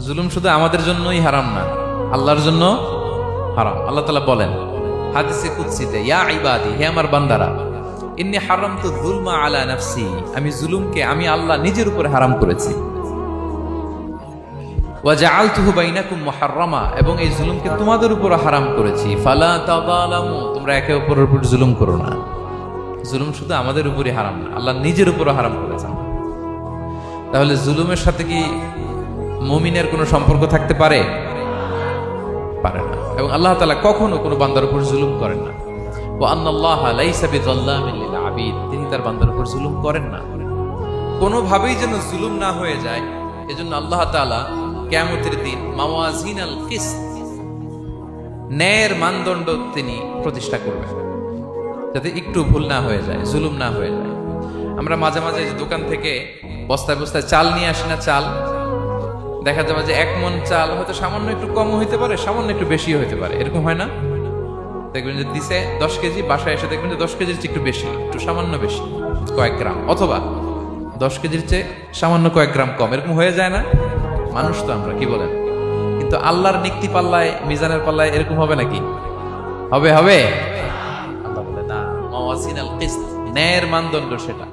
জুলুম শুধু আমাদের জন্যই হারাম না, আল্লাহর জন্য হারাম। আল্লাহ তাআলা বলেন হাদিসে কুদসিতে, ইয়া ইবাদি, হে আমার বান্দারা, ইন্নী হারামতু যুলমা আলা নাফসি, আমি জুলুমকে আমি আল্লাহ নিজের উপরে হারাম করেছি। ওয়া জাআলতুহু বাইনাকুম মুহাররামা, এবং এই জুলুমকে তোমাদের উপর হারাম করেছি। ফালা তাযালামু, তোমরা একে অপরের উপর জুলুম করো না। জুলুম শুধু আমাদের উপরই হারাম না, আল্লাহ নিজের উপরও হারাম করেছেন। তাহলে জুলুমের সাথে কি মুমিনের কোনো সম্পর্ক থাকতে পারে? পারে না। এবং আল্লাহ তাআলা কখনো কোনো বান্দার উপর জুলুম করেন না। ওয়া আন্নাল্লাহা লাইসা বিযাল্লামিন লিল আবিদ, তিনি তার বান্দার উপর জুলুম করেন না। কোনোভাবেই যেন জুলুম না হয়ে যায়, এজন্য আল্লাহ তাআলা কিয়ামতের দিন মাওয়াজিনাল কিসত, ন্যায়ের মানদণ্ড তিনি প্রতিষ্ঠা করবেন, যাতে একটু ভুল না হয়ে যায়, জুলুম না হয়ে যায়। আমরা মাঝে মাঝে যে দোকান থেকে বস্তায় বস্তায় চাল নিয়ে আসি না, চাল দেখা যাবে যে 1 মণ চাল হয়তো সামান্য একটু কম হইতে পারে, সামান্য একটু বেশিও হইতে পারে, এরকম হয় না? দেখবেন যে দিছে 10 কেজি, বাসায় এসে দেখবেন যে 10 কেজির চেয়ে একটু বেশি, একটু সামান্য বেশি কয়েক গ্রাম, অথবা 10 কেজির চেয়ে সামান্য কয়েক গ্রাম কম, এরকম হয়ে যায় না? মানুষ তো আমরা, কি বলেন? কিন্তু আল্লাহর নিক্তি পাল্লায়, মিজানের পাল্লায় এরকম হবে নাকি? হবে? আল্লাহ বলে না, মাওয়াজিনাল কিসত, ন্যায়ের মানদণ্ড সেটা।